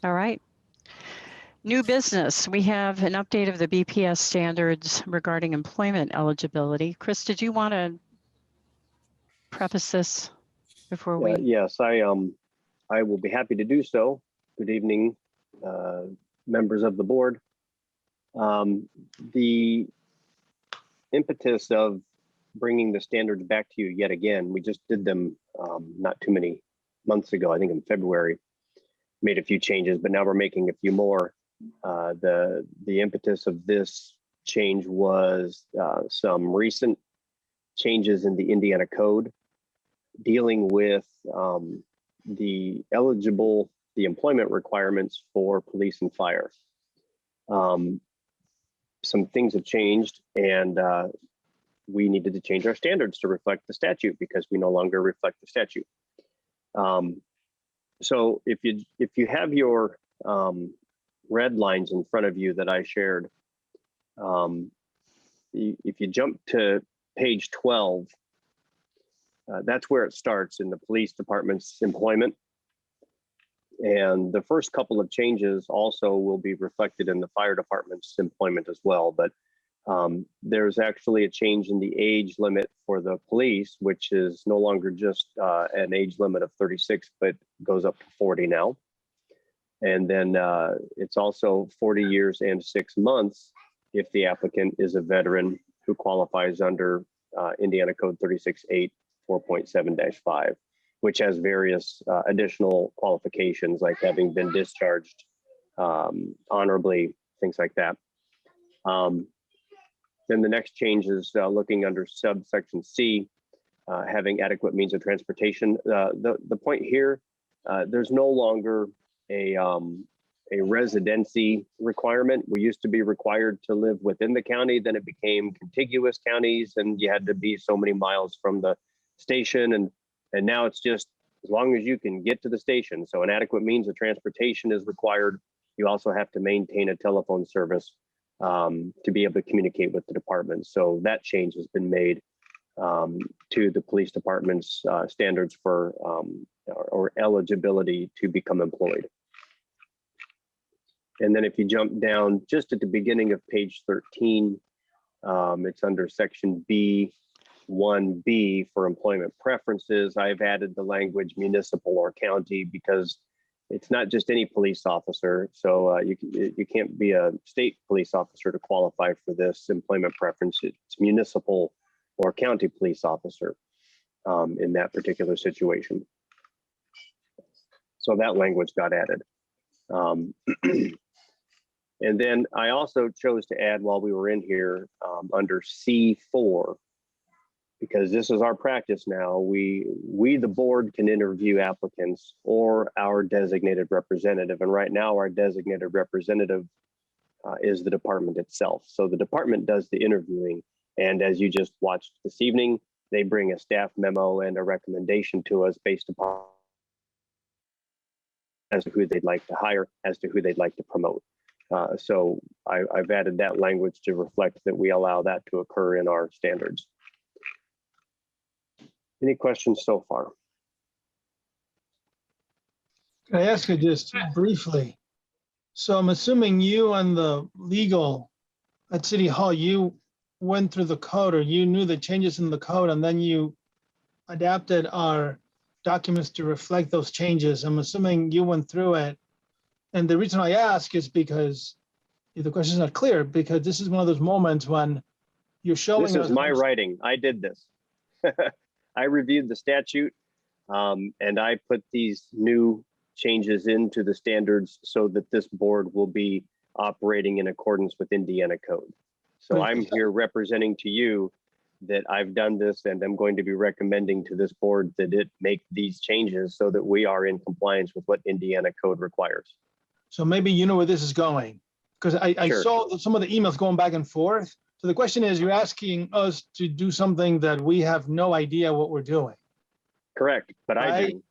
All right. New business. We have an update of the BPS standards regarding employment eligibility. Chris, did you want to preface this before we? Yes, I will be happy to do so. Good evening, members of the board. The impetus of bringing the standards back to you yet again, we just did them not too many months ago, I think in February, made a few changes, but now we're making a few more. The impetus of this change was some recent changes in the Indiana code dealing with the employment requirements for police and fire. Some things have changed, and we needed to change our standards to reflect the statute because we no longer reflect the statute. So if you have your red lines in front of you that I shared, if you jump to page 12, that's where it starts in the police department's employment. And the first couple of changes also will be reflected in the fire department's employment as well. But there's actually a change in the age limit for the police, which is no longer just an age limit of 36, but goes up to 40 now. And then it's also 40 years and 6 months if the applicant is a veteran who qualifies under Indiana Code 36.8 4.7-5, which has various additional qualifications like having been discharged honorably, things like that. Then the next change is looking under subsection C, having adequate means of transportation. The point here, there's no longer a residency requirement. We used to be required to live within the county, then it became contiguous counties and you had to be so many miles from the station, and now it's just as long as you can get to the station. So an adequate means of transportation is required. You also have to maintain a telephone service to be able to communicate with the department. So that change has been made to the police department's standards for or eligibility to become employed. And then if you jump down just at the beginning of page 13, it's under section B1B for employment preferences. I've added the language municipal or county because it's not just any police officer. So you can't be a state police officer to qualify for this employment preference. It's municipal or county police officer in that particular situation. So that language got added. And then I also chose to add while we were in here under C4, because this is our practice now, we the board can interview applicants or our designated representative. And right now our designated representative is the department itself. So the department does the interviewing. And as you just watched this evening, they bring a staff memo and a recommendation to us based upon as to who they'd like to hire, as to who they'd like to promote. So I've added that language to reflect that we allow that to occur in our standards. Any questions so far? Can I ask you just briefly? So I'm assuming you and the legal at City Hall, you went through the code, or you knew the changes in the code, and then you adapted our documents to reflect those changes. I'm assuming you went through it. And the reason I ask is because if the question is not clear, because this is one of those moments when you're showing us. This is my writing. I did this. I reviewed the statute, and I put these new changes into the standards so that this board will be operating in accordance with Indiana code. So Right. I'm here representing to you that I've done this, and I'm going to be recommending to this board that it make these changes so that we are in compliance with what Indiana code requires. So maybe you know where this is going, because I Sure. saw some of the emails going back and forth. So the question is, you're asking us to do something that we have no idea what we're doing. Correct, but I do.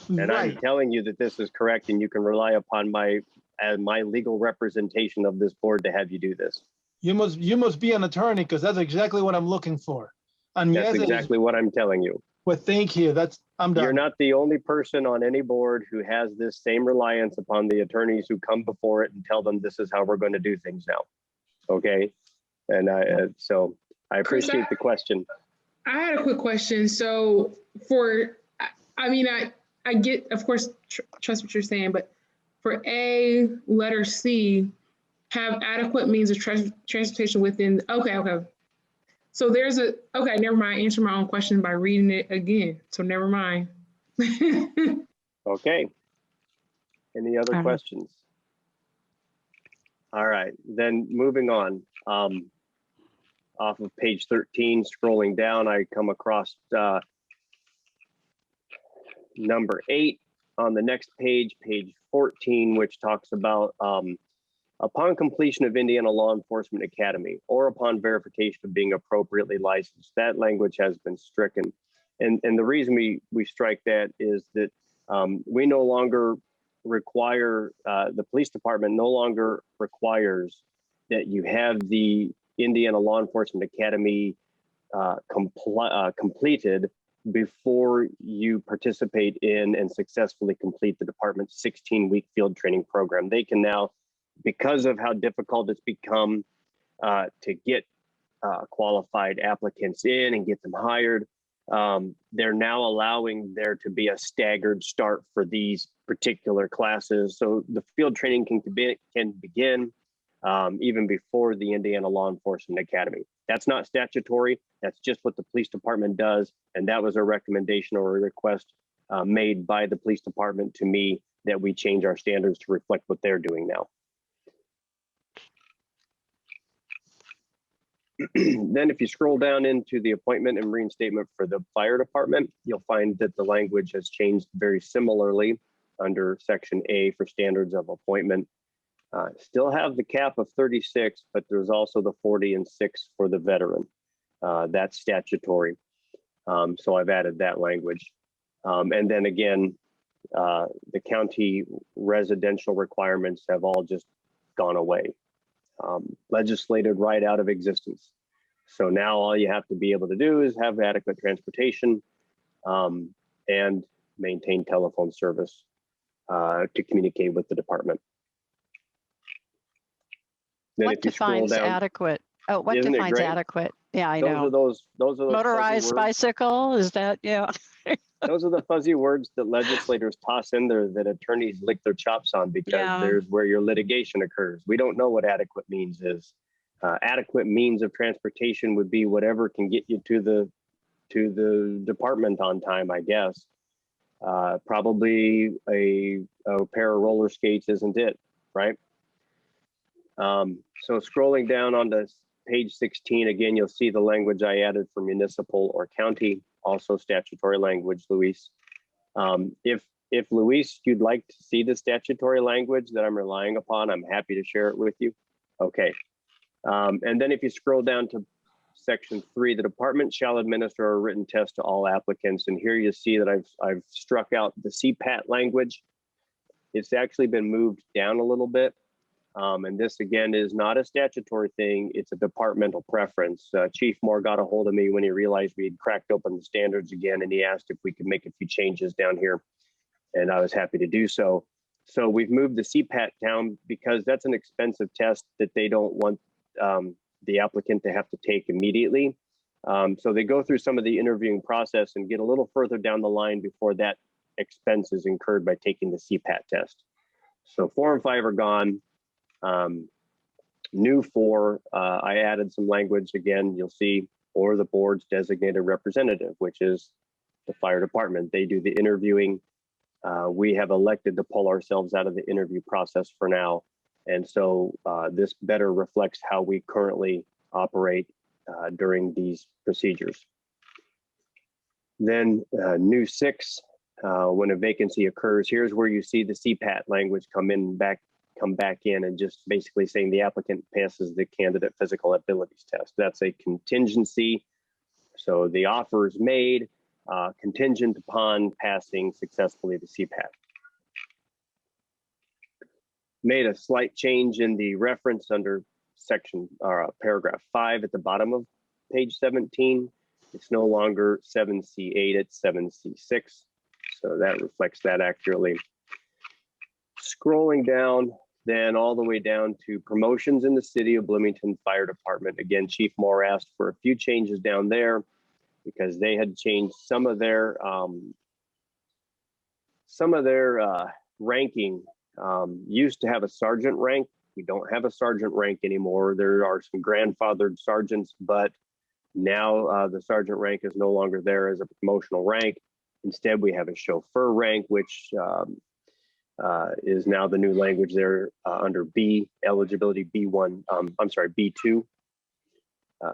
And I'm Right. telling you that this is correct, and you can rely upon my legal representation of this board to have you do this. You must be an attorney, because that's exactly what I'm looking for. And That's yes, it is. exactly what I'm telling you. Well, thank you. I'm done. You're not the only person on any board who has this same reliance upon the attorneys who come before it and tell them this is how we're going to do things now. Okay. And so I Chris, appreciate the question. I had a quick question. So I get, of course, trust what you're saying, but for A, letter C, have adequate means of transportation within, okay. So never mind, answer my own question by reading it again. So never mind. Okay. Any other questions? All right, then moving on. Off of page 13, scrolling down, I come across number 8 on the next page, page 14, which talks about upon completion of Indiana Law Enforcement Academy or upon verification of being appropriately licensed. That language has been stricken. And the reason we strike that is that we no longer require, the police department no longer requires that you have the Indiana Law Enforcement Academy completed before you participate in and successfully complete the department's 16-week field training program. They can now, because of how difficult it's become to get qualified applicants in and get them hired, they're now allowing there to be a staggered start for these particular classes. So the field training can begin even before the Indiana Law Enforcement Academy. That's not statutory. That's just what the police department does. And that was a recommendation or a request made by the police department to me that we change our standards to reflect what they're doing now. Then if you scroll down into the appointment and reinstatement for the fire department, you'll find that the language has changed very similarly under section A for standards of appointment. Still have the cap of 36, but there's also the 40 and 6 for the veteran. That's statutory. So I've added that language. And then again, the county residential requirements have all just gone away. Legislated right out of existence. So now all you have to be able to do is have adequate transportation and maintain telephone service to communicate with the department. Then What if you scroll defines down, adequate? Oh, what Isn't it defines great? adequate? Yeah, I those know. are those Motorized fuzzy words. bicycle, is that, yeah. Those are the fuzzy words that legislators toss in there that attorneys lick their chops on because Yeah. there's where your litigation occurs. We don't know what adequate means is. Adequate means of transportation would be whatever can get you to the department on time, I guess. Probably a pair of roller skates isn't it, right? So scrolling down onto page 16, again, you'll see the language I added for municipal or county, also statutory language, Luis. If Luis, you'd like to see the statutory language that I'm relying upon, I'm happy to share it with you. Okay. And then if you scroll down to section 3, the department shall administer a written test to all applicants. And here you see that I've struck out the CPAT language. It's actually been moved down a little bit. And this again is not a statutory thing, it's a departmental preference. Chief Moore got a hold of me when he realized we had cracked open the standards again, and he asked if we could make a few changes down here, and I was happy to do so. So we've moved the CPAT down because that's an expensive test that they don't want the applicant to have to take immediately. So they go through some of the interviewing process and get a little further down the line before that expense is incurred by taking the CPAT test. So 4 and 5 are gone. New 4, I added some language again, you'll see, or the board's designated representative, which is the fire department. They do the interviewing. We have elected to pull ourselves out of the interview process for now. And so this better reflects how we currently operate during these procedures. Then new 6, when a vacancy occurs, here's where you see the CPAT language come back in and just basically saying the applicant passes the candidate physical abilities test. That's a contingency. So the offer is made contingent upon passing successfully the CPAT. Made a slight change in the reference under section or paragraph 5 at the bottom of page 17. It's no longer 7C8, it's 7C6. So that reflects that accurately. Scrolling down, then all the way down to promotions in the City of Bloomington Fire Department. Again, Chief Moore asked for a few changes down there because they had changed some of their ranking. Used to have a sergeant rank. We don't have a sergeant rank anymore. There are some grandfathered sergeants, but now the sergeant rank is no longer there as a promotional rank. Instead, we have a chauffeur rank, which is now the new language there under B, eligibility B1, B2.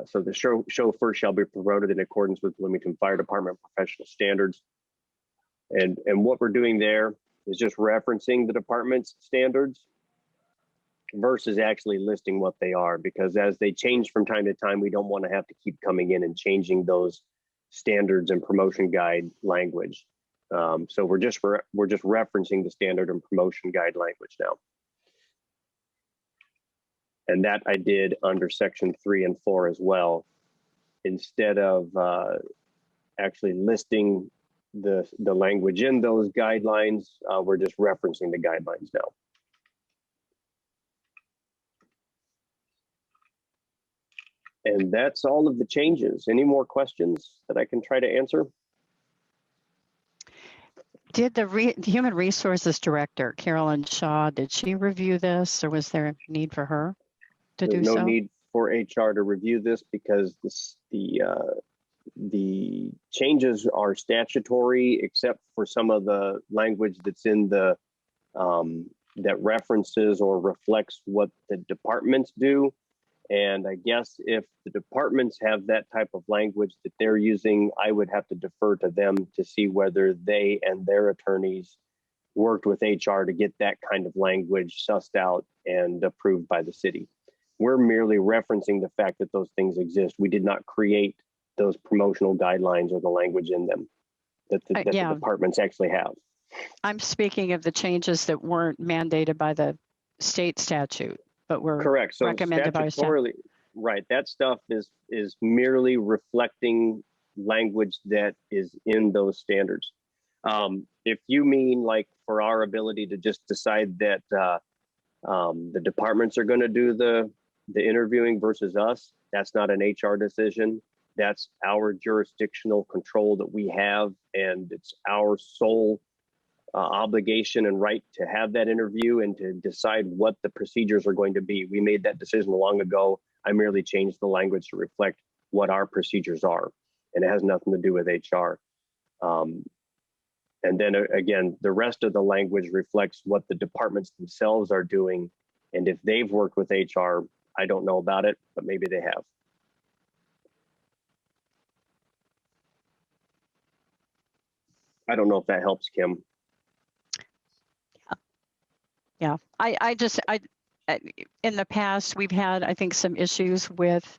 So the chauffeur shall be promoted in accordance with Bloomington Fire Department professional standards. And what we're doing there is just referencing the department's standards versus actually listing what they are, because as they change from time to time, we don't want to have to keep coming in and changing those standards and promotion guide language. So we're just referencing the standard and promotion guide language now. And that I did under section 3 and 4 as well. Instead of actually listing the language in those guidelines, we're just referencing the guidelines now. And that's all of the changes. Any more questions that I can try to answer? Did the Human Resources Director, Carolyn Shaw, did she review this, or was there a need for her to do so? No need for HR to review this because the changes are statutory, except for some of the language that's in the that references or reflects what the departments do. And I guess if the departments have that type of language that they're using, I would have to defer to them to see whether they and their attorneys worked with HR to get that kind of language sussed out and approved by the city. We're merely referencing the fact that those things exist. We did not create those promotional guidelines or the language in them that the departments actually have. I'm speaking of the changes that weren't mandated by the state statute, but were correct. So recommended by statutorily, right? That stuff is merely reflecting language that is in those standards. If you mean like for our ability to just decide that the departments are going to do the interviewing versus us, that's not an HR decision. That's our jurisdictional control that we have, and it's our sole obligation and right to have that interview and to decide what the procedures are going to be. We made that decision long ago. I merely changed the language to reflect what our procedures are, and it has nothing to do with HR. And then again, the rest of the language reflects what the departments themselves are doing. And if they've worked with HR, I don't know about it, but maybe they have. I don't know if that helps, Kim. Yeah, I in the past, we've had, I think, some issues with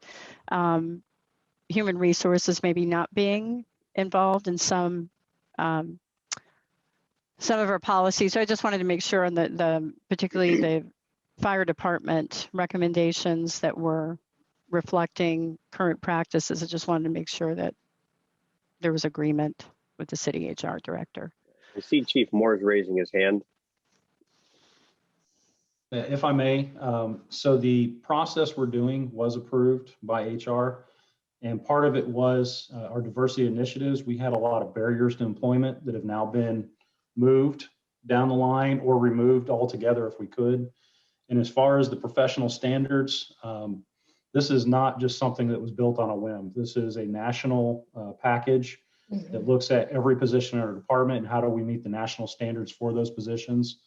human resources maybe not being involved in some some of our policies. So I just wanted to make sure on particularly the fire department recommendations that were reflecting current practices. I just wanted to make sure that there was agreement with the city HR director. I see Chief Moore's raising his hand. If I may, so the process we're doing was approved by HR, and part of it was our diversity initiatives. We had a lot of barriers to employment that have now been moved down the line or removed altogether if we could. And as far as the professional standards, this is not just something that was built on a whim. This is a national package that looks at every position in our department and how do we meet the national standards for those positions.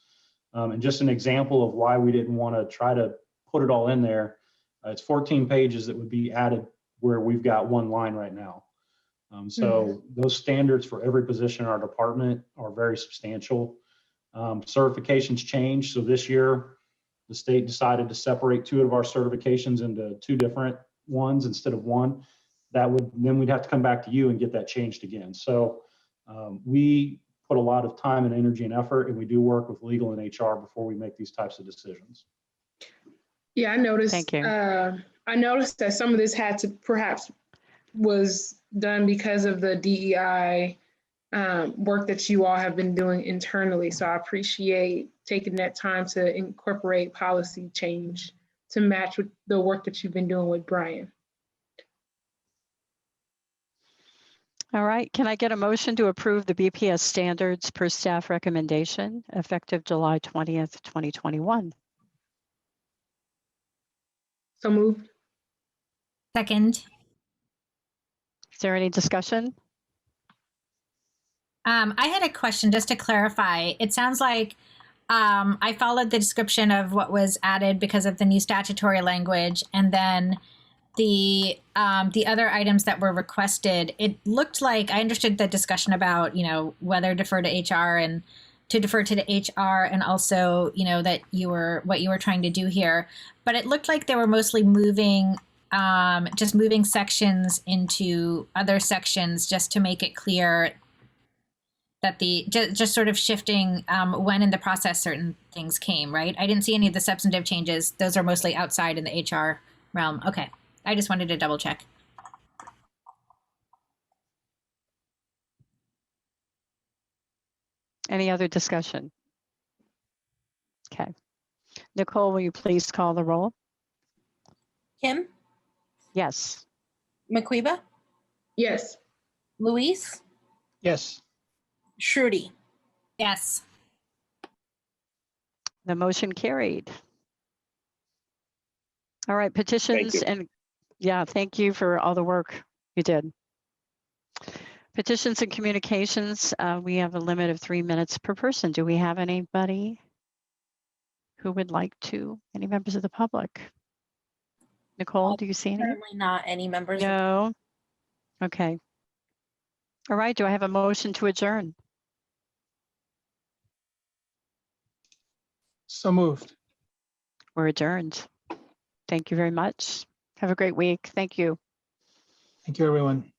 And just an example of why we didn't want to try to put it all in there, it's 14 pages that would be added where we've got one line right now. So those standards for every position in our department are very substantial. Certifications change. So this year, the state decided to separate 2 of our certifications into 2 different ones instead of 1. Then we'd have to come back to you and get that changed again. So we put a lot of time and energy and effort, and we do work with legal and HR before we make these types of decisions. Yeah, I noticed. Thank you. I noticed that some of this had to perhaps was done because of the DEI work that you all have been doing internally. So I appreciate taking that time to incorporate policy change to match with the work that you've been doing with Brian. All right, can I get a motion to approve the BPS standards per staff recommendation effective July 20th, 2021? So moved. Second. Is there any discussion? I had a question just to clarify. It sounds like I followed the description of what was added because of the new statutory language, and then the other items that were requested. It looked like I understood the discussion about whether defer to HR and to defer to the HR, and also that what you were trying to do here. But it looked like they were mostly moving sections into other sections just to make it clear that just sort of shifting when in the process certain things came, right? I didn't see any of the substantive changes. Those are mostly outside in the HR realm. Okay, I just wanted to double check. Any other discussion? Okay. Nicole, will you please call the roll? Kim, Yes. McQuiba, Yes. Luis, Yes. Shruti. Yes. The motion carried. All right, petitions you. and thank you for all the work you did. Petitions and communications, we have a limit of 3 minutes per person. Do we have anybody who would like to, any members of the public? Nicole, do you see any? Currently not any members. No. Okay. All right, do I have a motion to adjourn? So moved. We're adjourned. Thank you very much. Have a great week. Thank you. Thank you, everyone.